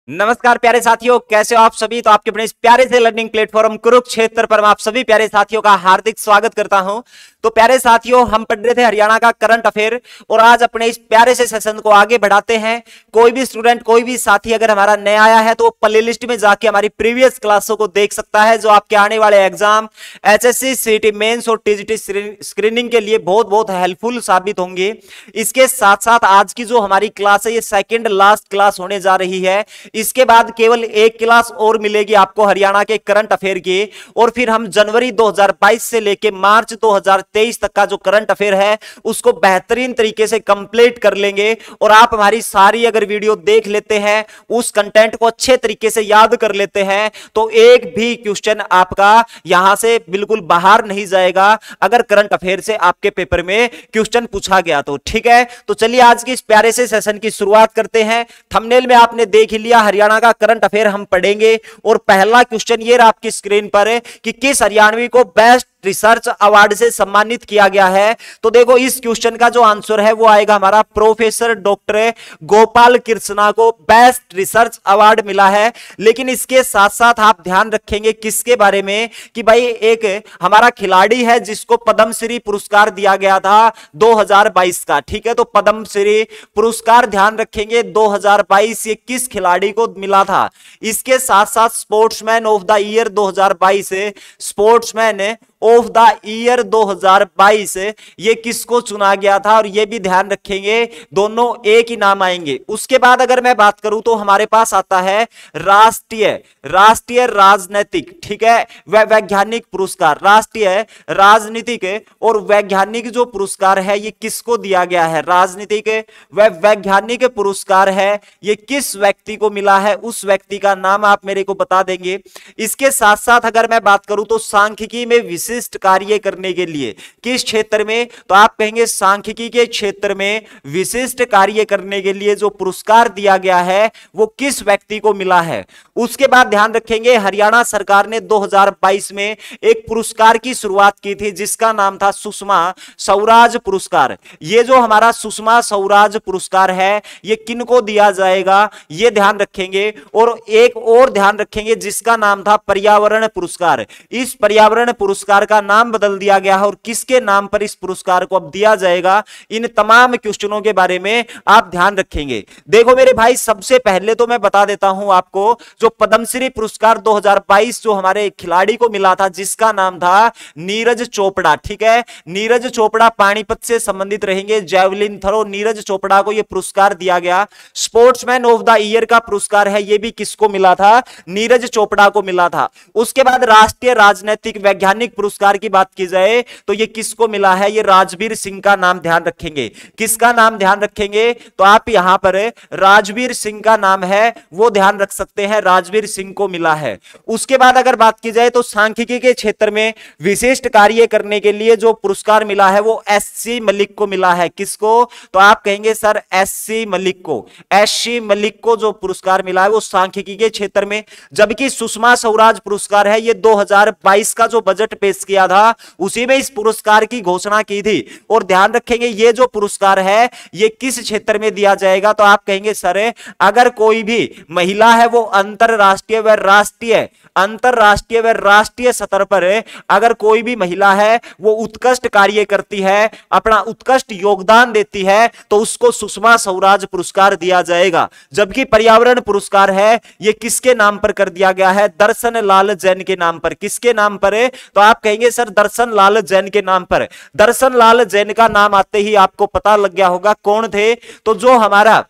नमस्कार प्यारे साथियों, कैसे हो आप सभी। तो आपके अपने इस प्यारे से लर्निंग प्लेटफॉर्म कुरुक्षेत्र पर मैं आप सभी प्यारे साथियों का हार्दिक स्वागत करता हूं। तो प्यारे साथियों, हम पढ़ रहे थे हरियाणा का करंट अफेयर और आज अपने इस प्यारे से सेशन को आगे बढ़ाते हैं। कोई भी स्टूडेंट, कोई भी साथी अगर हमारा नया आया है तो वो प्ले लिस्ट में जाके हमारी प्रीवियस क्लासों को देख सकता है, जो आपके आने वाले एग्जाम एचएससी, सीईटी मेंस और टीजीटी स्क्रीनिंग के लिए बहुत बहुत हेल्पफुल साबित होंगे। इसके साथ साथ आज की जो हमारी क्लास है ये सेकेंड लास्ट क्लास होने जा रही है। इसके बाद केवल एक क्लास और मिलेगी आपको हरियाणा के करंट अफेयर की, और फिर हम जनवरी 2022 से लेके मार्च 2023 तक का जो करंट अफेयर है उसको बेहतरीन तरीके से कंप्लीट कर लेंगे। और आप हमारी सारी अगर वीडियो देख लेते हैं, उस कंटेंट को अच्छे तरीके से याद कर लेते हैं, तो एक भी क्वेश्चन आपका यहां से बिल्कुल बाहर नहीं जाएगा अगर करंट अफेयर से आपके पेपर में क्वेश्चन पूछा गया तो। ठीक है, तो चलिए आज की इस प्यारे से सेशन की शुरुआत करते हैं। थंबनेल में आपने देख ही लिया, हरियाणा का करंट अफेयर हम पढ़ेंगे और पहला क्वेश्चन ये रहा आपकी स्क्रीन पर है कि किस हरियाणवी को बेस्ट रिसर्च अवार्ड से सम्मानित किया गया है। तो देखो इस क्वेश्चन का जो आंसर है वो आएगा हमारा प्रोफेसर डॉक्टर गोपाल कृष्णा को बेस्ट रिसर्च अवार्ड मिला है। लेकिन इसके साथ साथ आप ध्यान रखेंगे किसके बारे में कि भाई एक हमारा खिलाड़ी है जिसको पद्मश्री पुरस्कार दिया गया था 2022 का। ठीक है, तो पद्मश्री पुरस्कार ध्यान रखेंगे 2022 ये किस खिलाड़ी को मिला था। इसके साथ साथ sportsman of the year 2022, sportsman of the year 2022 ये किसको चुना गया था, और ये भी ध्यान रखेंगे दोनों एक ही नाम आएंगे। उसके बाद अगर मैं बात करूं तो हमारे पास आता है राष्ट्रीय राजनीतिक, ठीक है, वैज्ञानिक पुरस्कार। राष्ट्रीय राजनीतिक और वैज्ञानिक जो पुरस्कार है ये किसको दिया गया है। राजनीतिक व वैज्ञानिक पुरस्कार है ये किस व्यक्ति को मिला है, उस व्यक्ति का नाम आप मेरे को बता देंगे। इसके साथ साथ अगर मैं बात करूं तो सांख्यिकी में विशिष्ट कार्य करने के लिए किस क्षेत्र में, तो आप कहेंगे सांख्यिकी के क्षेत्र में विशिष्ट कार्य करने के लिए जो पुरस्कार दिया गया है वो किस व्यक्ति को मिला है। उसके बाद ध्यान रखेंगे हरियाणा सरकार ने 2022 में एक पुरस्कार की शुरुआत की थी जिसका नाम था सुषमा स्वराज पुरस्कार। ये जो हमारा सुषमा स्वराज पुरस्कार है ये किनको दिया जाएगा ये ध्यान रखेंगे। और एक और ध्यान रखेंगे जिसका नाम था पर्यावरण पुरस्कार। इस पर्यावरण पुरस्कार का नाम बदल दिया गया है और किसके नाम पर इस पुरस्कार को अब दिया जाएगा, इन तमाम क्वेश्चनों के बारे में आप ध्यान रखेंगे। देखो मेरे भाई, सबसे पहले तो मैं बता देता हूं आपको, जो पद्मश्री पुरस्कार 2022 जो हमारे खिलाड़ी को मिला था जिसका नाम था नीरज चोपड़ा। ठीक है, नीरज चोपड़ा पानीपत से संबंधित रहेंगे, जैवलिन थ्रो, नीरज चोपड़ा को यह पुरस्कार दिया गया। स्पोर्ट्समैन ऑफ द ईयर का पुरस्कार है, यह भी किसको मिला था, नीरज चोपड़ा को मिला था। उसके बाद राष्ट्रीय राजनीतिक वैज्ञानिक पुरस्कार की बात की जाए तो यह किसको मिला है, यह राजवीर सिंह का नाम ध्यान रखेंगे। किसका नाम ध्यान रखेंगे, तो आप यहां पर राजवीर सिंह का नाम है वो ध्यान रख सकते हैं, राजवीर सिंह को मिला है। उसके बाद अगर बात की जाए तो सांख्यिकी के क्षेत्र में विशिष्ट कार्य करने के लिए जो पुरस्कार मिला है वो एससी मलिक को मिला है। किसको, तो आप कहेंगे सर एससी मलिक को। एससी मलिक को जो पुरस्कार मिला है वो सांख्यिकी के क्षेत्र में। जबकि सुषमा स्वराज पुरस्कार है ये 2022 का जो बजट पेश किया था उसी में इस पुरस्कार की घोषणा की थी। और ध्यान रखेंगे ये जो पुरस्कार है ये किस क्षेत्र में दिया जाएगा, तो आप कहेंगे सर अगर कोई भी महिला है वो अंतरराष्ट्रीय व राष्ट्रीय स्तर पर अगर कोई भी महिला है वो उत्कृष्ट कार्य करती है, अपना उत्कृष्ट योगदान देती है, तो उसको सुषमा स्वराज पुरस्कार दिया जाएगा। जबकि पर्यावरण पुरस्कार है ये किसके नाम पर कर दिया गया है, दर्शन लाल जैन के नाम पर। किसके नाम पर है, तो आप कहेंगे सर दर्शन लाल जैन के नाम पर। दर्शन लाल जैन का नाम आते ही आपको पता लग गया होगा कौन थे, तो जो हमारा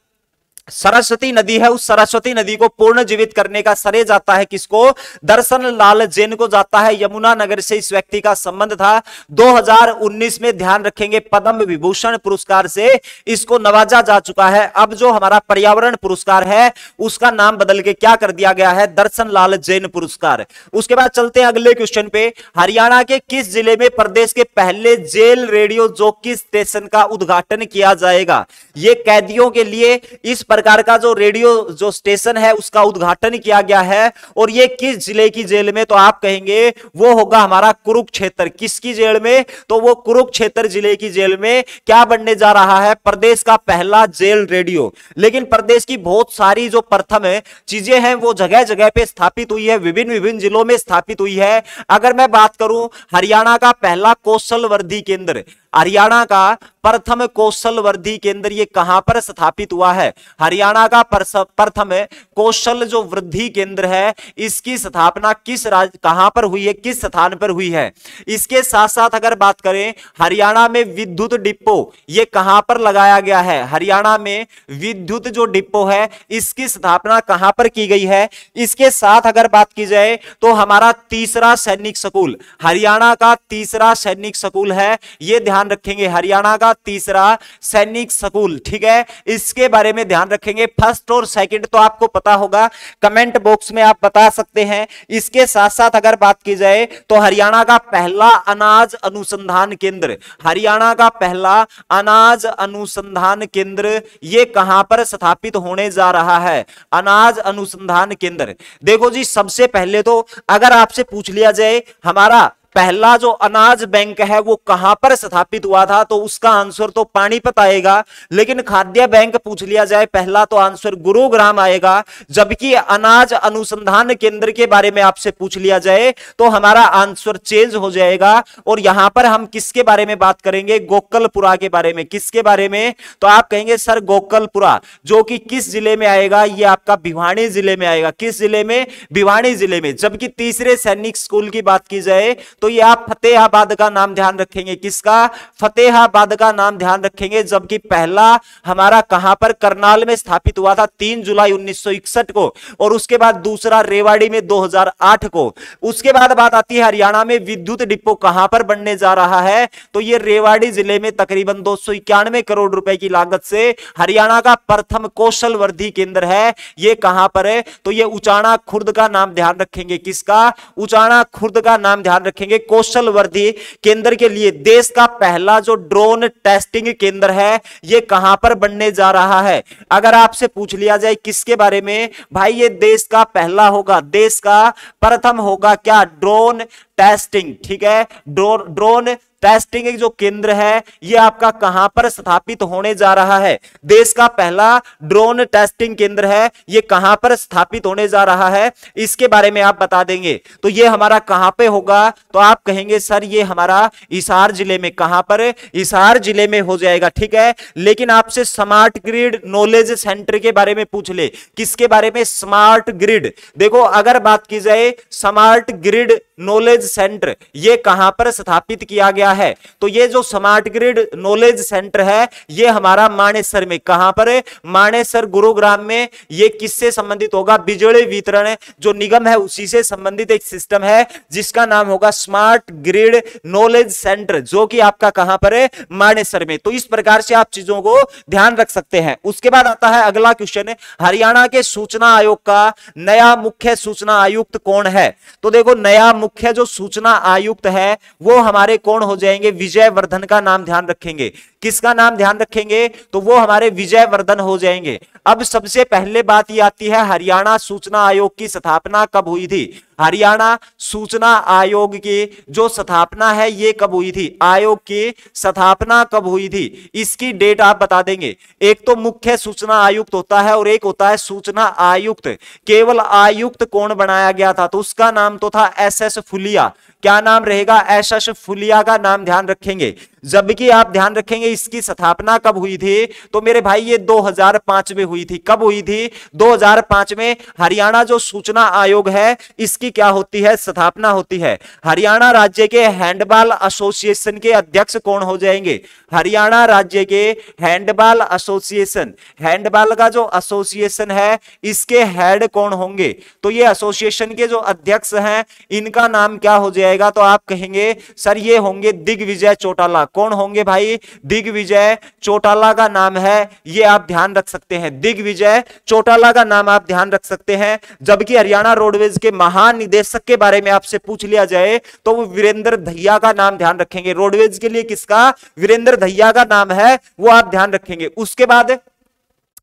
सरस्वती नदी है उस सरस्वती नदी को पुनर्जीवित करने का श्रेय जाता है किसको, दर्शन लाल जैन को जाता है। यमुना नगर से इस व्यक्ति का संबंध था। 2019 में ध्यान रखेंगे पद्म विभूषण पुरस्कार से इसको नवाजा जा चुका है। अब जो हमारा पर्यावरण पुरस्कार है उसका नाम बदल के क्या कर दिया गया है, दर्शन लाल जैन पुरस्कार। उसके बाद चलते हैं अगले क्वेश्चन पे। हरियाणा के किस जिले में प्रदेश के पहले जेल रेडियो जॉकी स्टेशन का उद्घाटन किया जाएगा। ये कैदियों के लिए इस प्रकार का जो रेडियो जो स्टेशन है उसका उद्घाटन किया गया है, और ये किस जिले की जेल में, तो आप कहेंगे वो होगा हमारा कुरुक्षेत्र। किसकी जेल में, तो वो कुरुक्षेत्र जिले की जेल में क्या बनने जा रहा है, प्रदेश का पहला जेल रेडियो। लेकिन प्रदेश की बहुत सारी जो प्रथम चीजें हैं वो जगह जगह पे स्थापित हुई है, विभिन्न विभिन्न जिलों में स्थापित हुई है। अगर मैं बात करूं हरियाणा का पहला कौशल वर्धी केंद्र, हरियाणा का प्रथम कौशल वर्धी केंद्र ये कहां पर स्थापित हुआ है, हरियाणा का प्रथम कौशल जो वृद्धि केंद्र है इसकी स्थापना किस राज्य कहां पर हुई है, किस स्थान पर हुई है। इसके साथ साथ अगर बात करें हरियाणा में विद्युत डिपो ये कहां पर लगाया गया है, हरियाणा में विद्युत जो डिपो है इसकी स्थापना कहां पर की गई है। इसके साथ अगर बात की जाए तो हमारा तीसरा सैनिक स्कूल, हरियाणा का तीसरा सैनिक स्कूल है, यह ध्यान रखेंगे, हरियाणा का तीसरा सैनिक स्कूल, ठीक है, इसके बारे में ध्यान रखेंगे। फर्स्ट और सेकंड तो आपको पता होगा, कमेंट बॉक्स में आप बता सकते हैं। इसके साथ साथ अगर बात की जाए तो हरियाणा का पहला अनाज अनुसंधान केंद्र, हरियाणा का पहला अनाज अनुसंधान केंद्र ये कहां पर स्थापित होने जा रहा है, अनाज अनुसंधान केंद्र। देखो जी, सबसे पहले तो अगर आपसे पूछ लिया जाए हमारा पहला जो अनाज बैंक है वो कहां पर स्थापित हुआ था, तो उसका आंसर तो पानीपत आएगा। लेकिन खाद्य बैंक पूछ लिया जाए पहला, तो आंसर गुरुग्राम आएगा। जबकि अनाज अनुसंधान केंद्र के बारे में आपसे पूछ लिया जाए तो हमारा आंसर चेंज हो जाएगा, और यहां पर हम किसके बारे में बात करेंगे, गोकलपुरा के बारे में। किसके बारे में, तो आप कहेंगे सर गोकलपुरा, जो कि किस जिले में आएगा, ये आपका भिवानी जिले में आएगा। किस जिले में, भिवानी जिले में। जबकि तीसरे सैनिक स्कूल की बात की जाए तो ये आप फतेहाबाद का नाम ध्यान रखेंगे, किसका, फतेहाबाद का नाम ध्यान रखेंगे। जबकि पहला हमारा कहां पर, करनाल में स्थापित हुआ था 3 जुलाई 1961 को, और उसके बाद दूसरा रेवाड़ी में 2008 को। उसके बाद बात आती है हरियाणा में विद्युत डिपो कहां पर बनने जा रहा है, तो ये रेवाड़ी जिले में तकरीबन 291 करोड़ रुपए की लागत से हरियाणा का प्रथम कौशल वर्धी केंद्र है। ये कहां पर है, तो ये उचाना खुर्द का नाम ध्यान रखेंगे, किसका, उचाना खुर्द का नाम ध्यान रखेंगे। कौशल वर्धी केंद्र के लिए देश का पहला जो ड्रोन टेस्टिंग केंद्र है ये कहां पर बनने जा रहा है। अगर आपसे पूछ लिया जाए किसके बारे में, भाई ये देश का पहला होगा, देश का प्रथम होगा क्या, ड्रोन टेस्टिंग, ठीक है, ड्रोन टेस्टिंग जो केंद्र है ये आपका कहां पर स्थापित होने जा रहा है। देश का पहला ड्रोन टेस्टिंग केंद्र है, ये कहां पर स्थापित होने जा रहा है, इसके बारे में आप बता देंगे। तो ये हमारा कहां पे होगा, तो आप कहेंगे सर ये हमारा हिसार जिले में। कहां पर, हिसार जिले में हो जाएगा, ठीक है। लेकिन आपसे स्मार्ट ग्रिड नॉलेज सेंटर के बारे में पूछ ले, किसके बारे में, स्मार्ट ग्रिड। देखो अगर बात की जाए स्मार्ट ग्रिड नॉलेज सेंटर ये कहां पर स्थापित किया गया है, तो ये जो स्मार्ट ग्रिड नॉलेज सेंटर है ये हमारा मानेसर में। कहां पर है, मानेसर गुरुग्राम में। ये किससे संबंधित होगा, बिजली वितरण जो निगम है उसी से संबंधित एक सिस्टम है जिसका नाम होगा स्मार्ट ग्रिड नॉलेज सेंटर, जो कि आपका कहां पर है, मानेसर में। तो इस प्रकार से आप चीजों को ध्यान रख सकते हैं। उसके बाद आता है अगला क्वेश्चन, हरियाणा के सूचना आयोग का नया मुख्य सूचना आयुक्त कौन है। तो देखो नया मुख्य जो सूचना आयुक्त है वो हमारे कौन हो जाएंगे, विजय वर्धन का नाम ध्यान रखेंगे। किसका नाम ध्यान रखेंगे, तो वो हमारे विजय वर्धन हो जाएंगे। अब सबसे पहले बात ये आती है हरियाणा सूचना आयोग की स्थापना कब हुई थी। हरियाणा सूचना आयोग की जो स्थापना है ये कब हुई थी, आयोग की स्थापना कब हुई थी, इसकी डेट आप बता देंगे। एक तो मुख्य सूचना आयुक्त होता है और एक होता है सूचना आयुक्त। केवल आयुक्त कौन बनाया गया था, तो उसका नाम तो था SS फुलिया। क्या नाम रहेगा, SS फुलिया का नाम ध्यान रखेंगे। जबकि आप ध्यान रखेंगे इसकी स्थापना कब हुई थी, तो मेरे भाई ये 2005 में हुई थी। कब हुई थी, 2005 में। हरियाणा जो सूचना आयोग है इसकी क्या होती है, स्थापना होती है। हरियाणा राज्य के हैंडबॉल एसोसिएशन के अध्यक्ष कौन हो जाएंगे, हरियाणा राज्य के हैंडबॉल एसोसिएशन, हैंडबॉल का जो एसोसिएशन है इसके हेड कौन होंगे, तो ये एसोसिएशन के जो अध्यक्ष हैं इनका नाम क्या हो जाएगा, तो आप कहेंगे सर ये होंगे दिग्विजय चौटाला। कौन होंगे भाई, दिग्विजय चौटाला का नाम है, ये आप ध्यान रख सकते हैं, दिग्विजय चौटाला का नाम आप ध्यान रख सकते हैं। जबकि हरियाणा रोडवेज के महानिदेशक के बारे में आपसे पूछ लिया जाए तो वो वीरेंद्र दहिया का नाम ध्यान रखेंगे। रोडवेज के लिए किसका, वीरेंद्र दहिया का नाम है, वो आप ध्यान रखेंगे। उसके बाद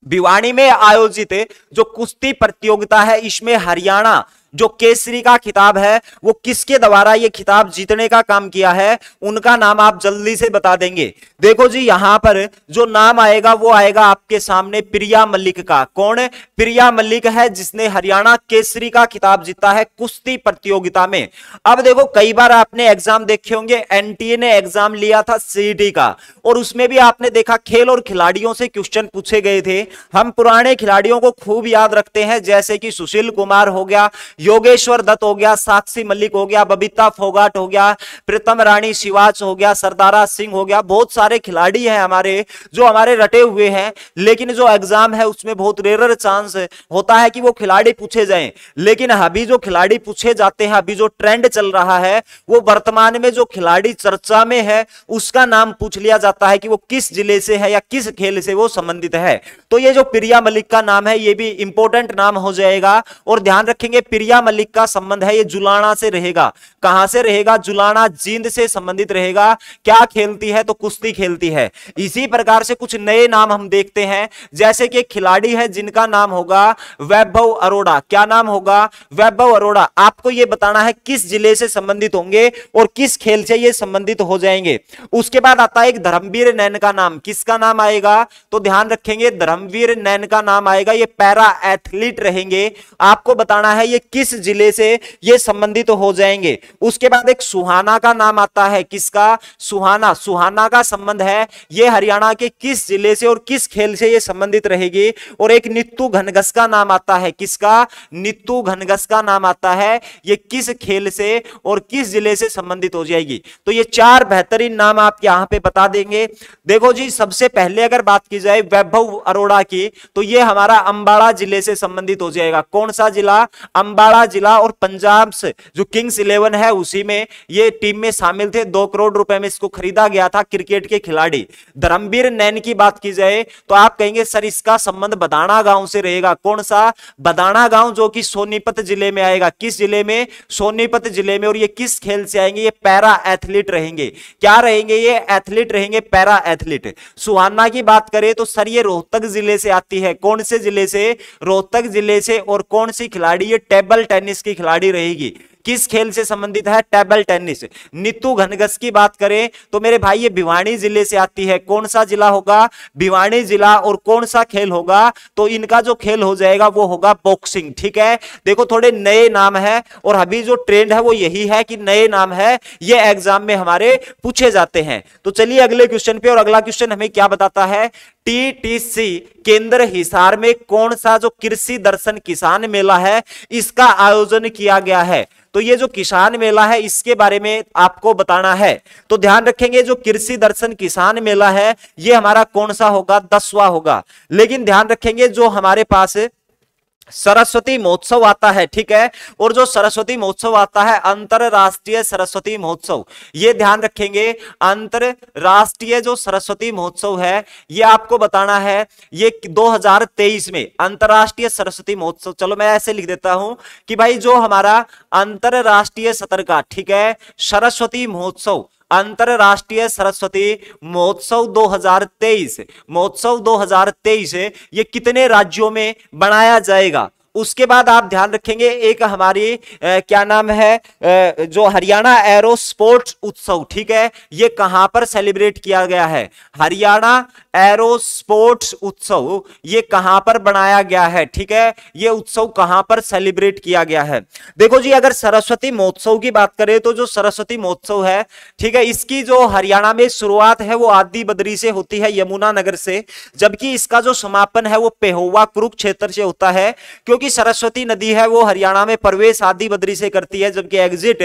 भिवानी में आयोजित जो कुश्ती प्रतियोगिता है इसमें हरियाणा जो केसरी का खिताब है वो किसके द्वारा ये खिताब जीतने का काम किया है, उनका नाम आप जल्दी से बता देंगे। देखो जी यहां पर जो नाम आएगा वो आएगा आपके सामने प्रिया मलिक का। कौन? प्रिया मलिक है जिसने हरियाणा केसरी का खिताब जीता है कुश्ती प्रतियोगिता में। अब देखो कई बार आपने एग्जाम देखे होंगे, एनटीए ने एग्जाम लिया था सीईटी का, और उसमें भी आपने देखा खेल और खिलाड़ियों से क्वेश्चन पूछे गए थे। हम पुराने खिलाड़ियों को खूब याद रखते हैं, जैसे कि सुशील कुमार हो गया, योगेश्वर दत्त हो गया, साक्षी मलिक हो गया, बबीता फोगाट हो गया, प्रीतम रानी शिवाच हो गया, सरदारा सिंह हो गया। बहुत सारे खिलाड़ी हैं हमारे जो हमारे रटे हुए हैं, लेकिन जो एग्जाम है उसमें बहुत रेयर चांस होता है कि वो खिलाड़ी पूछे जाएं। लेकिन अभी जो खिलाड़ी पूछे जाते हैं, अभी जो ट्रेंड चल रहा है वो वर्तमान में जो खिलाड़ी चर्चा में है उसका नाम पूछ लिया जाता है कि वो किस जिले से है या किस खेल से वो संबंधित है। तो ये जो प्रिया मलिक का नाम है ये भी इंपॉर्टेंट नाम हो जाएगा। और ध्यान रखेंगे प्रिया मलिक का संबंध है ये जुलाना से रहेगा। कहां से रहेगा? जुलाना, जींद से संबंधित रहेगा। क्या खेलती है? तो कुश्ती खेलती है। इसी प्रकार से कुछ नए नाम हम देखते हैं, जैसे कि एक खिलाड़ी है जिनका नाम होगा वैभव अरोड़ा। क्या नाम होगा? वैभव अरोड़ा। आपको यह बताना है किस जिले से संबंधित होंगे और किस खेल से ये संबंधित हो जाएंगे। उसके बाद आता है एक धर्मवीर नैन का नाम। किसका नाम आएगा? तो ध्यान रखेंगे धर्मवीर नैन का नाम आएगा। ये पैरा एथलीट रहेंगे। आपको बताना है ये किस जिले से ये संबंधित हो जाएंगे। उसके बाद एक सुहाना का नाम आता है। किसका? सुहाना। सुहाना का संबंध है ये हरियाणा के किस जिले से और किस खेल से ये संबंधित रहेगी। और एक नीतू घनघस का नाम आता है। किसका? नीतू घनघस का नाम आता है। ये किस खेल से और किस जिले से संबंधित हो जाएगी। तो ये चार बेहतरीन नाम आप यहां पे बता देंगे। देखो जी सबसे पहले अगर बात की जाए वैभव अरोड़ा की, तो ये हमारा अंबाला जिले से संबंधित हो जाएगा। कौन सा जिला? अंबाला जिला। और पंजाब से जो किंग्स 11 है उसी में ये टीम में शामिल थे। 2 करोड़ रुपए में इसको खरीदा गया था। क्रिकेट के खिलाड़ी। धर्मवीर नैन की बात की जाए तो आप कहेंगे सर इसका संबंध बदाना गांव से रहेगा। कौन सा? बदाना गांव, जो कि सोनीपत जिले में आएगा। किस जिले में? सोनीपत जिले में। और ये किस खेल से आएंगे? ये पैरा एथलीट रहेंगे। क्या रहेंगे? ये एथलीट रहेंगे, पैरा एथलीट। सुहाना की बात करें तो सर ये रोहतक जिले से आती है। कौन से जिले से? रोहतक जिले से। और कौन सी खिलाड़ी? ये टेबल टेनिस की खिलाड़ी रहेगी। किस खेल से संबंधित है? Table tennis. नीतू घनघस की बात करें तो मेरे भाई ये भिवानी जिले से आती है। कौन सा जिला होगा? भिवानी जिला। और कौन सा खेल होगा? तो इनका जो खेल हो जाएगा वो होगा बॉक्सिंग। ठीक है, देखो थोड़े नए नाम है और अभी जो ट्रेंड है वो यही है कि नए नाम है ये एग्जाम में हमारे पूछे जाते हैं। तो चलिए अगले क्वेश्चन पे। और अगला क्वेश्चन हमें क्या बताता है? टीटीसी केंद्र हिसार में कौन सा जो कृषि दर्शन किसान मेला है इसका आयोजन किया गया है। तो ये जो किसान मेला है इसके बारे में आपको बताना है। तो ध्यान रखेंगे जो कृषि दर्शन किसान मेला है ये हमारा कौन सा होगा? 10वां होगा। लेकिन ध्यान रखेंगे जो हमारे पास सरस्वती महोत्सव आता है, ठीक है, और जो सरस्वती महोत्सव आता है अंतरराष्ट्रीय सरस्वती महोत्सव, ये ध्यान रखेंगे अंतरराष्ट्रीय जो सरस्वती महोत्सव है ये आपको बताना है ये 2023 में अंतरराष्ट्रीय सरस्वती महोत्सव। चलो मैं ऐसे लिख देता हूं कि भाई जो हमारा अंतरराष्ट्रीय सत्र का, ठीक है, सरस्वती महोत्सव, अंतरराष्ट्रीय सरस्वती महोत्सव 2023 ये कितने राज्यों में बनाया जाएगा। उसके बाद आप ध्यान रखेंगे एक हमारी क्या नाम है जो हरियाणा एरो स्पोर्ट्स उत्सव, ठीक है, ये कहां पर सेलिब्रेट किया गया है? हरियाणा एरो स्पोर्ट्स उत्सव ये कहां पर बनाया गया है? ठीक है, ये उत्सव कहां पर सेलिब्रेट किया गया है? देखो जी अगर सरस्वती महोत्सव की बात करें तो जो सरस्वती महोत्सव है, ठीक है, इसकी जो हरियाणा में शुरुआत है वो आदि बद्री से होती है, यमुनानगर से, जबकि इसका जो समापन है वो पेहोवा कुरुक्षेत्र से होता है। क्योंकि सरस्वती नदी है वो हरियाणा में प्रवेश आदि बद्री से करती है जबकि एग्जिट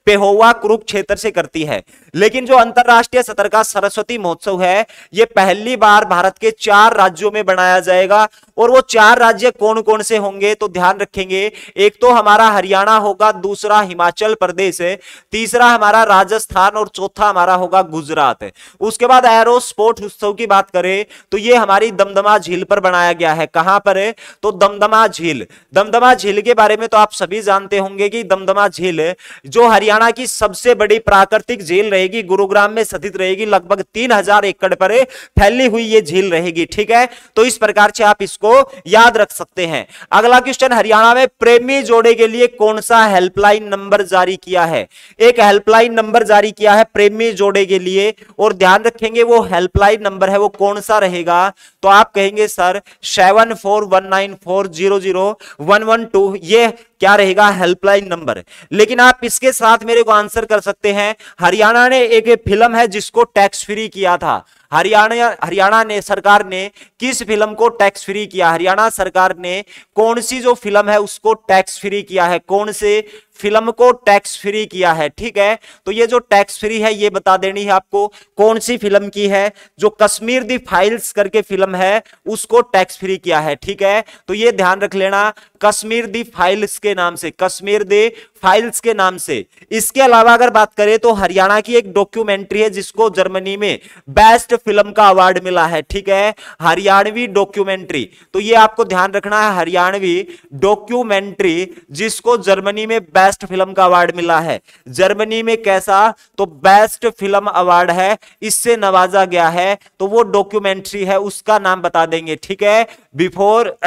पेहोवा कुरुक्षेत्र से करती है। लेकिन जो अंतरराष्ट्रीय सत्र का सरस्वती महोत्सव है ये पहली बार भारत के 4 राज्यों में बनाया जाएगा। और वो 4 राज्य कौन कौन से होंगे? तो ध्यान रखेंगे एक तो हमारा हरियाणा होगा, दूसरा हिमाचल प्रदेश है, तीसरा हमारा राजस्थान और चौथा हमारा होगा गुजरात है। उसके बाद एरो स्पोर्ट्स उत्सव की बात करें तो ये हमारी दमदमा झील पर बनाया गया है। कहां पर है? तो दमदमा झील। दमदमा झील के बारे में तो आप सभी जानते होंगे कि दमदमा झील जो हरियाणा की सबसे बड़ी प्राकृतिक झील रहेगी, गुरुग्राम में स्थित रहेगी, लगभग 3000 एकड़ पर फैली हुई ये झील रहेगी। ठीक है, तो इस प्रकार से आप इसको याद रख सकते हैं। अगला क्वेश्चन, हरियाणा में प्रेमी जोड़े के लिए कौन सा हेल्पलाइन नंबर जारी किया है? एक हेल्पलाइन नंबर जारी किया है प्रेमी जोड़े के लिए, और ध्यान रखेंगे वो हेल्पलाइन नंबर है वो कौन सा रहेगा? तो आप कहेंगे सर 7419400112 ये क्या रहेगा? Helpline number. लेकिन आप इसके साथ मेरे को आंसर कर सकते हैं, हरियाणा ने एक फिल्म है जिसको टैक्स फ्री किया था। हरियाणा ने सरकार ने किस फिल्म को टैक्स फ्री किया? हरियाणा सरकार ने कौन सी जो फिल्म है उसको टैक्स फ्री किया है? कौन से फिल्म को टैक्स फ्री किया है? ठीक है, तो ये जो टैक्स फ्री है ये बता देनी है आपको कौन सी फिल्म की है। जो कश्मीर दी फाइल्स करके फिल्म है उसको टैक्स फ्री किया है। ठीक है, तो ये ध्यान रख लेना, कश्मीर दी फाइल्स के नाम से, कश्मीर दी फाइल्स के नाम से। इसके अलावा अगर बात करें तो हरियाणा की एक डॉक्यूमेंट्री है जिसको जर्मनी में बेस्ट फिल्म का अवार्ड मिला है। ठीक है, हरियाणवी डॉक्यूमेंट्री, तो ये आपको ध्यान रखना है, हरियाणवी डॉक्यूमेंट्री जिसको जर्मनी में बेस्ट फिल्म का अवार्ड मिला है। जर्मनी में कैसा? तो बेस्ट फिल्म अवार्ड है, इससे नवाजा गया है, तो वो डॉक्यूमेंट्री है उसका नाम बता देंगे। ठीक है, बिफोर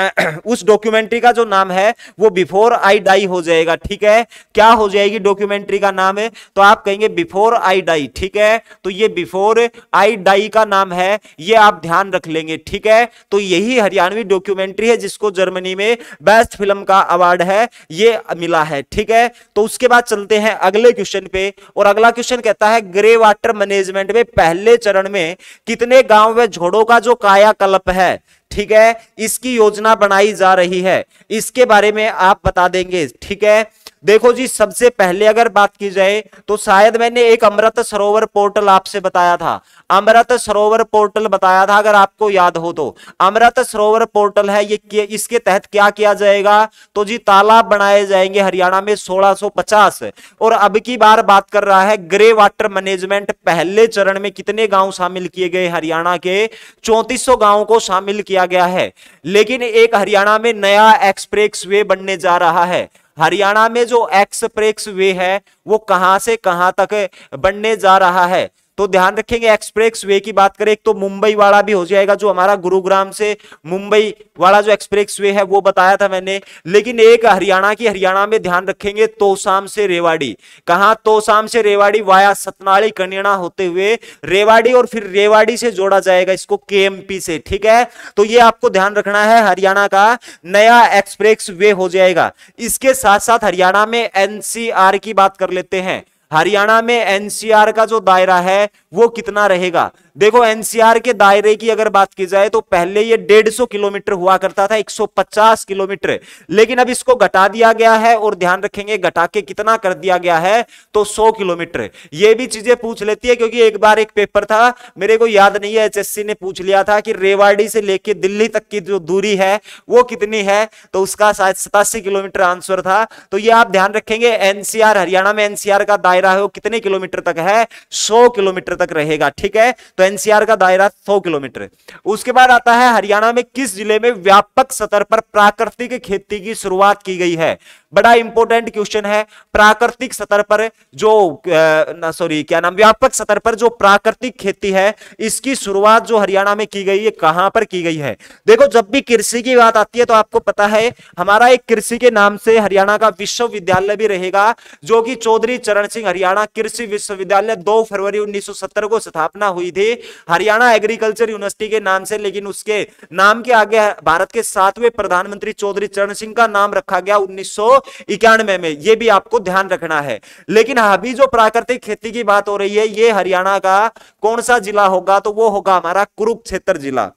उस डॉक्यूमेंट्री का जो नाम है वो बिफोर आई डाई हो जाएगा। ठीक है, क्या हो जाएगी डॉक्यूमेंट्री का नाम है? तो आप कहेंगे बिफोर आई डाई। ठीक है, तो ये बिफोर आई डाई का नाम है, ये आप ध्यान रख लेंगे। ठीक है, तो यही हरियाणवी डॉक्यूमेंट्री है जिसको जर्मनी में बेस्ट फिल्म का अवार्ड है ये मिला है। ठीक है, तो उसके बाद चलते हैं अगले क्वेश्चन पे, और अगला क्वेश्चन कहता है ग्रे वाटर मैनेजमेंट में पहले चरण में कितने गांव व झोड़ों का जो कायाकल्प है, ठीक है, इसकी योजना बनाई जा रही है, इसके बारे में आप बता देंगे। ठीक है, देखो जी, सबसे पहले अगर बात की जाए तो शायद मैंने एक अमृत सरोवर पोर्टल आपसे बताया था, अमृत सरोवर पोर्टल बताया था अगर आपको याद हो तो। अमृत सरोवर पोर्टल है ये, इसके तहत क्या किया जाएगा? तो जी तालाब बनाए जाएंगे हरियाणा में 1650। और अब की बार बात कर रहा है ग्रे वाटर मैनेजमेंट, पहले चरण में कितने गांव शामिल किए गए? हरियाणा के 3400 गांवों को शामिल किया गया है। लेकिन एक हरियाणा में नया एक्सप्रेस वे बनने जा रहा है। हरियाणा में जो एक्सप्रेस वे है वो कहां से कहां तक बनने जा रहा है? तो ध्यान रखेंगे, एक्सप्रेस वे की बात करें तो मुंबई वाला भी हो जाएगा, जो हमारा गुरुग्राम से मुंबई वाला जो एक्सप्रेस वे है वो बताया था मैंने। लेकिन एक हरियाणा में ध्यान रखेंगे तोसाम से रेवाड़ी। कहां? तोसाम से रेवाड़ी वाया सतनाली कन्याना होते हुए रेवाड़ी, और फिर रेवाड़ी से जोड़ा जाएगा इसको केएमपी से। ठीक है, तो ये आपको ध्यान रखना है, हरियाणा का नया एक्सप्रेस वे हो जाएगा। इसके साथ साथ हरियाणा में एनसीआर की बात कर लेते हैं। हरियाणा में एनसीआर का जो दायरा है वो कितना रहेगा? देखो, एनसीआर के दायरे की अगर बात की जाए तो पहले ये 150 किलोमीटर हुआ करता था, 150 किलोमीटर, लेकिन अब इसको घटा दिया गया है। और ध्यान रखेंगे घटा के कितना कर दिया गया है? तो 100 किलोमीटर। ये भी चीजें पूछ लेती है, क्योंकि एक बार एक पेपर था, मेरे को याद नहीं है, एचएससी ने पूछ लिया था कि रेवाड़ी से लेके दिल्ली तक की जो दूरी है वो कितनी है, तो उसका शायद 87 किलोमीटर आंसर था। तो ये आप ध्यान रखेंगे, एनसीआर, हरियाणा में एनसीआर का दायरा है वो कितने किलोमीटर तक है? 100 किलोमीटर तक रहेगा। ठीक है, तो एनसीआर का दायरा 100 किलोमीटर। उसके बाद आता है हरियाणा में किस जिले में व्यापक स्तर पर प्राकृतिक खेती की शुरुआत की गई है? बड़ा इंपॉर्टेंट क्वेश्चन है। प्राकृतिक स्तर पर जो व्यापक स्तर पर जो प्राकृतिक खेती है इसकी शुरुआत जो हरियाणा में की गई है, कहां पर की गई है? देखो, जब भी कृषि की बात आती है तो आपको पता है हमारा एक कृषि के नाम से हरियाणा का विश्वविद्यालय भी रहेगा, जो कि चौधरी चरण सिंह हरियाणा कृषि विश्वविद्यालय 2 फरवरी 1970 को स्थापना हुई थी हरियाणा एग्रीकल्चर यूनिवर्सिटी के नाम से। लेकिन उसके नाम के आगे भारत के 7वें प्रधानमंत्री चौधरी चरण सिंह का नाम रखा गया 1991 में। यह भी आपको ध्यान रखना है। लेकिन अभी जो प्राकृतिक खेती की बात हो रही है ये हरियाणा का कौन सा जिला होगा? तो वो होगा हमारा कुरुक्षेत्र जिला।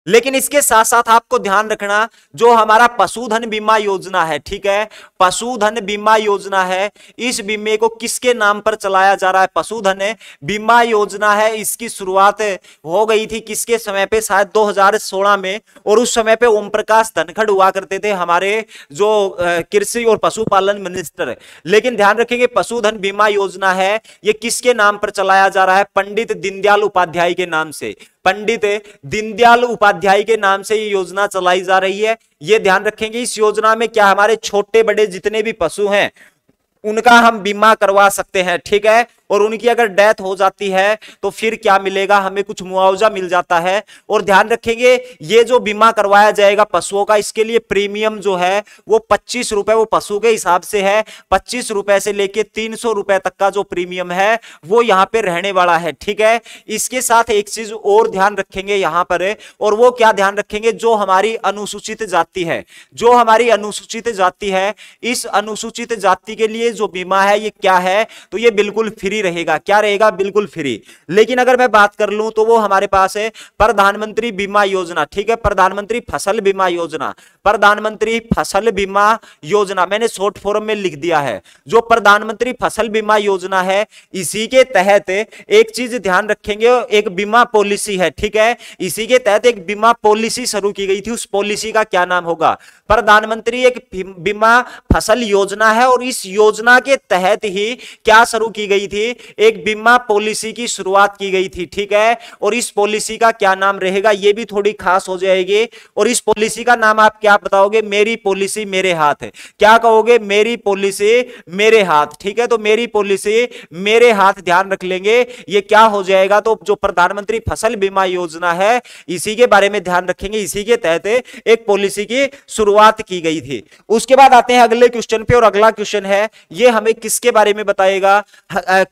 लेकिन इसके साथ साथ आपको ध्यान रखना, जो हमारा पशुधन बीमा योजना है, ठीक है, पशुधन बीमा योजना है, इस बीमे को किसके नाम पर चलाया जा रहा है? पशुधन बीमा योजना है, इसकी शुरुआत हो गई थी किसके समय पे? शायद 2016 में। और उस समय पे ओम प्रकाश धनखड़ हुआ करते थे हमारे जो कृषि और पशुपालन मिनिस्टर। लेकिन ध्यान रखेंगे, पशुधन बीमा योजना है ये किसके नाम पर चलाया जा रहा है? पंडित दीनदयाल उपाध्याय के नाम से। पंडित दीनदयाल उपाध्याय के नाम से ये योजना चलाई जा रही है। ये ध्यान रखेंगे इस योजना में क्या हमारे छोटे बड़े जितने भी पशु हैं उनका हम बीमा करवा सकते हैं, ठीक है। और उनकी अगर डेथ हो जाती है तो फिर क्या मिलेगा, हमें कुछ मुआवजा मिल जाता है। और ध्यान रखेंगे ये जो बीमा करवाया जाएगा पशुओं का, इसके लिए प्रीमियम जो है वो 25 रुपए, वो पशु के हिसाब से है, 25 रुपए से लेके 300 रुपए तक का जो प्रीमियम है वो यहाँ पे रहने वाला है, ठीक है। इसके साथ एक चीज और ध्यान रखेंगे यहाँ पर, और वो क्या ध्यान रखेंगे, जो हमारी अनुसूचित जाति है, जो हमारी अनुसूचित जाति है, इस अनुसूचित जाति के लिए जो बीमा है ये क्या है, तो ये बिल्कुल फ्री रहेगा। क्या रहेगा, बिल्कुल फ्री। लेकिन अगर मैं बात कर लूं तो वो हमारे पास है प्रधानमंत्री बीमा योजना, ठीक है, प्रधानमंत्री फसल बीमा योजना, प्रधानमंत्री फसल बीमा योजना मैंने शॉर्ट फॉर्म में लिख दिया है। जो प्रधानमंत्री फसल बीमा योजना है इसी के तहत एक चीज ध्यान रखेंगे, एक बीमा पॉलिसी है, ठीक है, इसी के तहत एक बीमा पॉलिसी शुरू की गई थी। उस पॉलिसी का क्या नाम होगा, प्रधानमंत्री एक बीमा फसल योजना है और इस योजना के तहत ही क्या शुरू की गई थी, एक बीमा पॉलिसी की शुरुआत की गई थी, ठीक है। और इस पॉलिसी का क्या नाम रहेगा, यह भी थोड़ी खास हो जाएगी। और इस पॉलिसी का नाम आप क्या बताओगे, मेरी पॉलिसी मेरे हाथ है। क्या कहोगे, मेरी पॉलिसी मेरे हाथ, ठीक है। तो मेरी पॉलिसी मेरे हाथ ध्यान रख लेंगे, ये क्या हो जाएगा, तो जो प्रधानमंत्री फसल बीमा योजना है इसी के बारे में ध्यान रखेंगे, इसी के तहत एक पॉलिसी की शुरुआत की गई थी। उसके बाद आते हैं अगले क्वेश्चन पे, और अगला क्वेश्चन है ये हमें किसके बारे में बताएगा,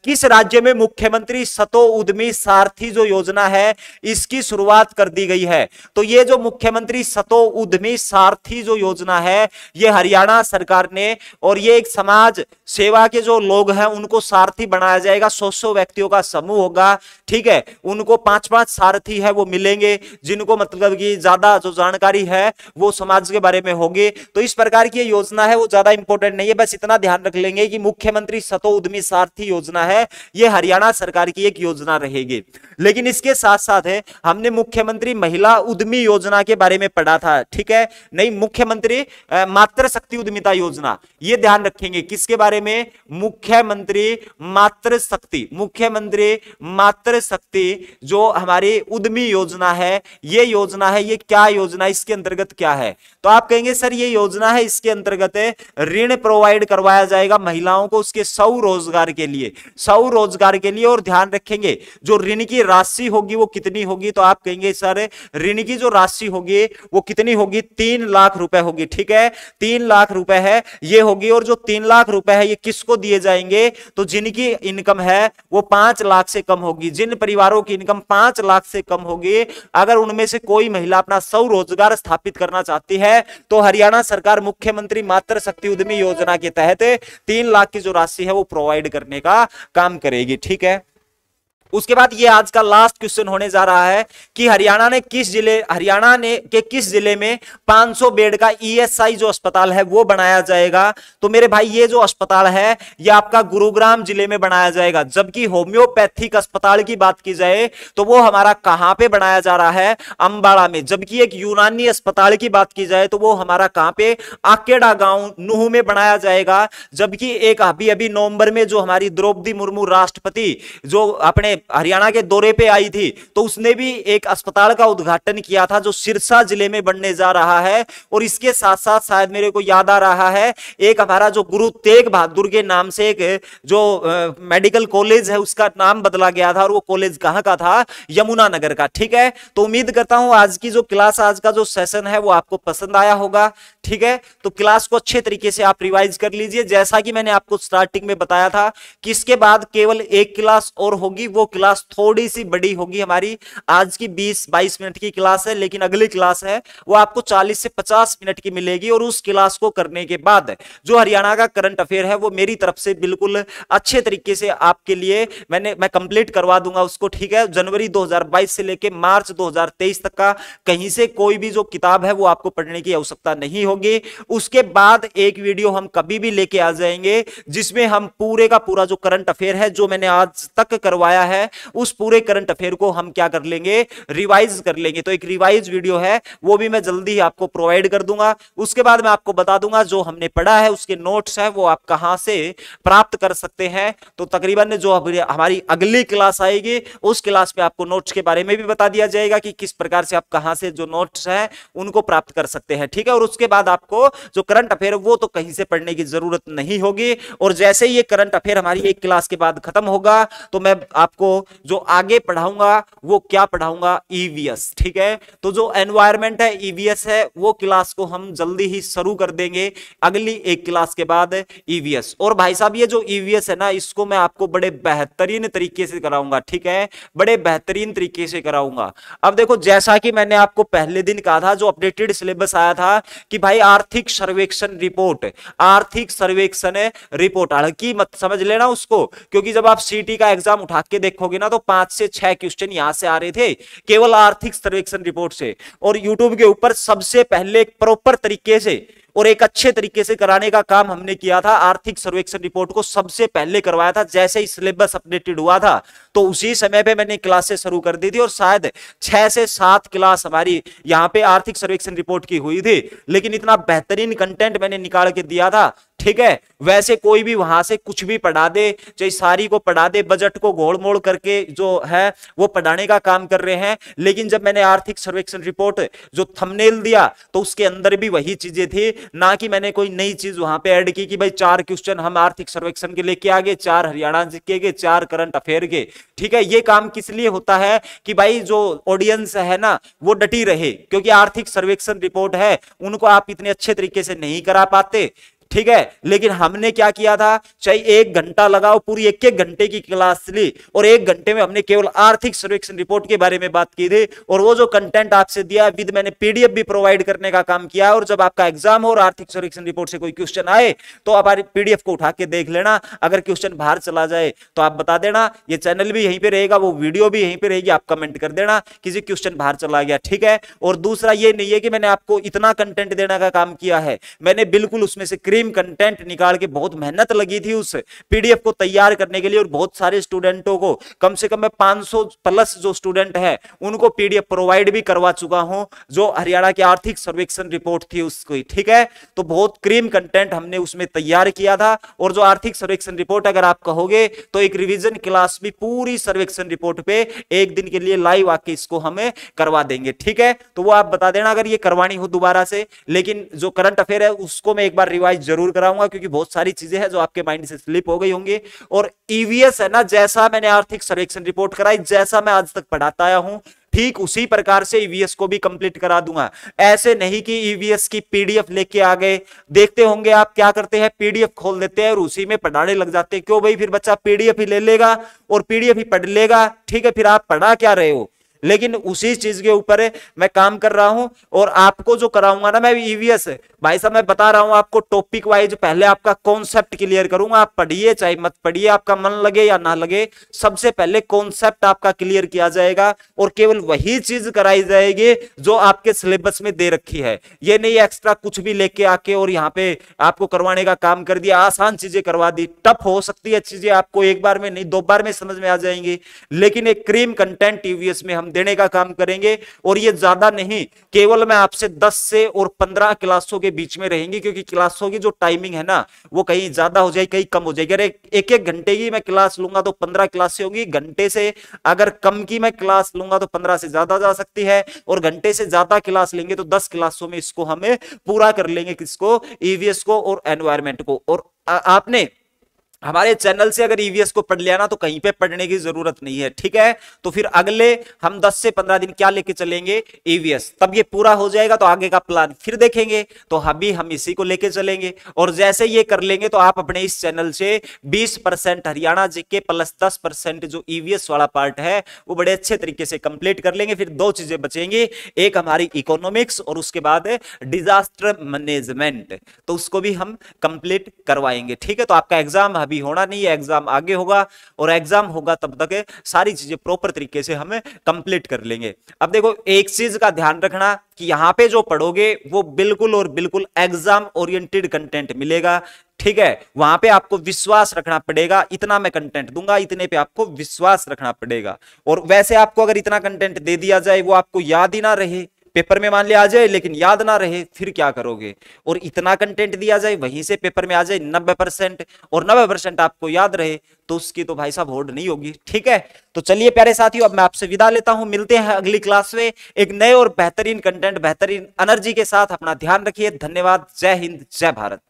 किस राज्य में मुख्यमंत्री सतो उद्यमी सारथी जो योजना है इसकी शुरुआत कर दी गई है। तो ये जो मुख्यमंत्री सतो उद्यमी सारथी जो योजना है ये हरियाणा सरकार ने, और ये एक समाज सेवा के जो लोग हैं उनको सारथी बनाया जाएगा। 100 व्यक्तियों का समूह होगा, ठीक है, उनको 5-5 सारथी है वो मिलेंगे, जिनको मतलब कि ज्यादा जो जानकारी है वो समाज के बारे में होगी। तो इस प्रकार की योजना है वो ज्यादा इंपॉर्टेंट नहीं है, बस इतना ध्यान रख लेंगे कि मुख्यमंत्री सतो उद्यमी सारथी योजना है ये हरियाणा सरकार की एक योजना रहेगी। लेकिन इसके साथ साथ है हमने मुख्यमंत्री महिला उद्यमी योजना के बारे में पढ़ा था, ठीक है, नहीं, मुख्यमंत्री मातृ शक्ति उद्यमिता योजना, ये ध्यान रखेंगे किसके बारे में, मुख्यमंत्री मातृ शक्ति, मुख्यमंत्री मातृ शक्ति जो हमारी उद्यमी योजना है, ये योजना है, ये क्या योजना, इसके अंतर्गत क्या है, तो आप कहेंगे सर ये योजना है इसके अंतर्गत ऋण प्रोवाइड करवाया जाएगा महिलाओं को उसके स्वरोजगार के लिए, स्वरोजगार के लिए। और ध्यान रखेंगे जो ऋण की राशि होगी वो कितनी होगी, तो आप कहेंगे सर ऋण की जो राशि होगी वो कितनी होगी, 3 लाख रुपए होगी, ठीक है, 3 लाख रुपए है ये होगी। और जो 3 लाख रुपए है ये किसको दिए जाएंगे, तो जिनकी इनकम है वो 5 लाख से कम होगी, जिन परिवारों की इनकम 5 लाख से कम होगी, अगर उनमें से कोई महिला अपना स्वरोजगार स्थापित करना चाहती है तो हरियाणा सरकार मुख्यमंत्री मातृ शक्ति उद्यमी योजना के तहत 3 लाख की जो राशि है वो प्रोवाइड करने का काम करेगी, ठीक है। उसके बाद ये आज का लास्ट क्वेश्चन होने जा रहा है कि हरियाणा ने किस जिले में 500 बेड का ईएसआई जो अस्पताल है वो बनाया जाएगा। तो मेरे भाई ये जो अस्पताल है ये आपका गुरुग्राम जिले में बनाया जाएगा। जबकि होम्योपैथिक अस्पताल की बात की जाए तो वो हमारा कहां पे बनाया जा रहा है, अंबाला में। जबकि एक यूनानी अस्पताल की बात की जाए तो वो हमारा कहां पे, आकेडा गांव नूह में बनाया जाएगा। जबकि एक अभी नवंबर में जो हमारी द्रौपदी मुर्मू राष्ट्रपति जो अपने हरियाणा के दौरे पे आई थी तो उसने भी एक अस्पताल का उद्घाटन किया था जो सिरसा जिले में बनने जा रहा है। और इसके साथ साथ शायद मेरे को याद आ रहा है एक हमारा जो गुरु तेग बहादुर के नाम से एक जो मेडिकल कॉलेज है उसका नाम बदला गया था, और वो कॉलेज कहां का था, यमुना नगर का, ठीक है। तो उम्मीद करता हूं आज की जो क्लास, आज का जो सेशन है वो आपको पसंद आया होगा, ठीक है। तो क्लास को अच्छे तरीके से आप रिवाइज कर लीजिए। जैसा कि मैंने आपको स्टार्टिंग में बताया था कि इसके बाद केवल एक क्लास और होगी, वो क्लास थोड़ी सी बड़ी होगी हमारी। आज की 20-22 मिनट की क्लास है, लेकिन अगली क्लास है वो आपको 40 से 50 मिनट की मिलेगी। और उस क्लास को करने के बाद जो हरियाणा का करंट अफेयर है वो मेरी तरफ से बिल्कुल अच्छे तरीके से आपके लिए मैं कंप्लीट करवा दूंगा उसको, ठीक है। जनवरी 2022 से लेकर मार्च 2023 तक का कहीं से कोई भी जो किताब है वो आपको पढ़ने की आवश्यकता नहीं होगी। होगी। उसके बाद एक वीडियो हम कभी भी लेके आ जाएंगे जिसमें हम पूरे का पूरा जो करंट अफेयर है जो मैंने आज तक करवाया है उस पूरे करंट अफेयर को हम क्या कर लेंगे, रिवाइज कर लेंगे। तो एक रिवाइज वीडियो है वो भी मैं जल्दी ही आपको प्रोवाइड कर दूंगा। उसके बाद मैं आपको बता दूंगा जो हमने पढ़ा है उसके नोट्स है वो आप कहां से प्राप्त कर सकते हैं। तो तकरीबन जो हमारी अगली क्लास आएगी उस क्लास में आपको नोट्स के बारे में भी बता दिया जाएगा कि किस प्रकार से आप कहां से जो नोट्स हैं उनको प्राप्त कर सकते हैं, ठीक है। और उसके बाद आपको जो करंट अफेयर वो तो कहीं से पढ़ने की जरूरत नहीं होगी। और जैसे ये करंट अफेयर हमारी एक क्लास के बाद खत्म होगा तो मैं आपको जो आगे पढ़ाऊंगा वो क्या पढ़ाऊंगा, ईवीएस, ठीक है। तो जो एनवायरमेंट है ईवीएस है वो क्लास को हम जल्दी ही शुरू कर देंगे अगली एक क्लास के बाद ईवीएस। और भाई साहब ये जो ईवीएस है ना इसको मैं आपको बड़े बेहतरीन तरीके से कराऊंगा, ठीक है, बड़े बेहतरीन तरीके से कराऊंगा। अब देखो जैसा कि मैंने आपको पहले दिन कहा था जो अपडेटेड सिलेबस आया था कि भाई आर्थिक सर्वेक्षण रिपोर्ट, आर्थिक सर्वेक्षण रिपोर्ट, हालांकि मत समझ लेना उसको, क्योंकि जब आप सीटी का एग्जाम उठा के देखोगे ना तो 5 से 6 क्वेश्चन यहां से आ रहे थे केवल आर्थिक सर्वेक्षण रिपोर्ट से। और यूट्यूब के ऊपर सबसे पहले एक प्रॉपर तरीके से और एक अच्छे तरीके से कराने का काम हमने किया था। आर्थिक सर्वेक्षण रिपोर्ट को सबसे पहले करवाया था जैसे ही सिलेबस अपडेटेड हुआ था तो उसी समय पे मैंने क्लासेस शुरू कर दी थी और शायद 6 से 7 क्लास हमारी यहाँ पे आर्थिक सर्वेक्षण रिपोर्ट की हुई थी। लेकिन इतना बेहतरीन कंटेंट मैंने निकाल के दिया था, ठीक है। वैसे कोई भी वहां से कुछ भी पढ़ा दे, चाहे सारी को पढ़ा दे, बजट को गोल मोड़ करके जो है वो पढ़ाने का काम कर रहे हैं। लेकिन जब मैंने आर्थिक सर्वेक्षण रिपोर्ट जो थंबनेल दिया तो उसके अंदर भी वही चीजें थी, ना कि मैंने कोई नई चीज वहां पे ऐड की कि भाई 4 क्वेश्चन हम आर्थिक सर्वेक्षण के लेके आ गए, 4 हरियाणा जीके के, 4 करंट अफेयर के, ठीक है। ये काम किस लिए होता है कि भाई जो ऑडियंस है ना वो डटी रहे, क्योंकि आर्थिक सर्वेक्षण रिपोर्ट है उनको आप इतने अच्छे तरीके से नहीं करा पाते, ठीक है। लेकिन हमने क्या किया था, चाहे 1 घंटा लगाओ, पूरी 1-1 घंटे की क्लास ली और 1 घंटे में हमने केवल आर्थिक सर्वेक्षण रिपोर्ट के बारे में बात की थी। और वो जो कंटेंट आपसे दिया विद मैंने पीडीएफ भी प्रोवाइड करने का काम किया। और जब आपका एग्जाम हो और आर्थिक सर्वेक्षण रिपोर्ट से कोई क्वेश्चन आए तो आप पीडीएफ को उठा के देख लेना। अगर क्वेश्चन बाहर चला जाए तो आप बता देना, ये चैनल भी यहीं पे रहेगा, वो वीडियो भी यहीं पे रहेगी, आप कमेंट कर देना किसी क्वेश्चन बाहर चला गया, ठीक है। और दूसरा ये नहीं है कि मैंने आपको इतना कंटेंट देने का काम किया है, मैंने बिल्कुल उसमें से क्रीम कंटेंट निकाल के बहुत मेहनत लगी थी उस पीडीएफ को तैयार करने के लिए। और बहुत सारे स्टूडेंटों को, कम से कम मैं 500 प्लस जो स्टूडेंट है उनको पीडीएफ प्रोवाइड भी करवा चुका हूं जो हरियाणा की आर्थिक सर्वेक्षण रिपोर्ट थी उसको, ठीक है। तो बहुत क्रीम कंटेंट हमने उसमें तैयार किया था। और जो आर्थिक सर्वेक्षण रिपोर्ट अगर आप कहोगे तो एक रिवीजन क्लास भी पूरी सर्वेक्षण रिपोर्ट पे एक दिन के लिए लाइव आके इसको हमें करवा देंगे, ठीक है। तो वो आप बता देना अगर ये करवानी हो दोबारा से। लेकिन जो करंट अफेयर है उसको मैं एक बार रिवाइज जरूर कराऊंगा क्योंकि बहुत सारी चीजें हैं जो आपके माइंड से स्लिप हो गई होंगी। और ईवीएस है ना, जैसा मैंने आर्थिक सर्वेक्षण रिपोर्ट कराई, जैसा मैं आज तक पढ़ाता आया हूं ठीक उसी प्रकार से ईवीएस को भी कंप्लीट करा दूंगा। ऐसे नहीं कि ईवीएस की पीडीएफ लेके आ गए। देखते होंगे आप क्या करते हैं, पीडीएफ खोल देते हैं और उसी में पढ़ाने लग जाते हैं। क्यों भाई, फिर बच्चा पीडीएफ ही ले लेगा और पीडीएफ ही पढ़ लेगा, ठीक है। फिर आप पढ़ा क्या रहे हो। लेकिन उसी चीज के ऊपर मैं काम कर रहा हूं और आपको जो कराऊंगा ना मैं ईवीएस, भाई साहब मैं बता रहा हूं आपको टॉपिक वाइज पहले आपका कॉन्सेप्ट क्लियर करूंगा। आप पढ़िए चाहे मत पढ़िए, आपका मन लगे या ना लगे, सबसे पहले कॉन्सेप्ट आपका क्लियर किया जाएगा और केवल वही चीज कराई जाएगी जो आपके सिलेबस में दे रखी है। ये नहीं एक्स्ट्रा कुछ भी लेके आके और यहाँ पे आपको करवाने का काम कर दिया, आसान चीजें करवा दी। टफ हो सकती है चीजें, आपको एक बार में नहीं 2 बार में समझ में आ जाएंगी, लेकिन एक क्रीम कंटेंट ईवीएस में हम देने का काम करेंगे। और ये ज्यादा नहीं, केवल मैं आपसे 10 से और 15 क्लासों के बीच में रहेंगी, क्योंकि क्लासों की जो टाइमिंग है ना वो कहीं ज्यादा हो जाए कहीं कम हो जाएगी। अरे 1-1 घंटे की मैं क्लास लूंगा तो 15 क्लासें होंगी, घंटे से अगर कम की मैं क्लास लूंगा तो 15 से ज्यादा जा सकती है, और घंटे से ज्यादा क्लास लेंगे तो 10 क्लासों में इसको हमें पूरा कर लेंगे, किसको, ईवीएस को और एनवायरमेंट को। और आपने हमारे चैनल से अगर ईवीएस को पढ़ लिया ना तो कहीं पे पढ़ने की जरूरत नहीं है, ठीक है। तो फिर अगले हम 10 से 15 दिन क्या लेके चलेंगे, ईवीएस। तब ये पूरा हो जाएगा तो आगे का प्लान फिर देखेंगे। तो अभी हम इसी को लेके चलेंगे और जैसे ये कर लेंगे तो आप अपने इस चैनल से 20% हरियाणा जीके प्लस 10% जो ईवीएस वाला पार्ट है वो बड़े अच्छे तरीके से कंप्लीट कर लेंगे। फिर 2 चीजें बचेंगी, एक हमारी इकोनॉमिक्स और उसके बाद डिजास्टर मैनेजमेंट, तो उसको भी हम कंप्लीट करवाएंगे, ठीक है। तो आपका एग्जाम अभी अभी होना नहीं है, एग्जाम आगे होगा, और एग्जाम होगा तब तक सारी चीजें प्रॉपर तरीके से हम कंप्लीट कर लेंगे। अब देखो एक चीज का ध्यान रखना कि यहां पे जो पढ़ोगे वो बिल्कुल और बिल्कुल एग्जाम ओरिएंटेड कंटेंट मिलेगा, ठीक है। वहां पे आपको विश्वास रखना पड़ेगा, इतना मैं कंटेंट दूंगा, इतने पे आपको विश्वास रखना पड़ेगा। और वैसे आपको अगर इतना कंटेंट दे दिया जाए वो आपको याद ही ना रहे, पेपर में मान लिया आ जाए लेकिन याद ना रहे, फिर क्या करोगे। और इतना कंटेंट दिया जाए वहीं से पेपर में आ जाए 90% और 90% आपको याद रहे, तो उसकी तो भाई साहब होड़ नहीं होगी, ठीक है। तो चलिए प्यारे साथियों, अब मैं आपसे विदा लेता हूं, मिलते हैं अगली क्लास में एक नए और बेहतरीन कंटेंट, बेहतरीन एनर्जी के साथ। अपना ध्यान रखिए, धन्यवाद, जय हिंद, जय भारत।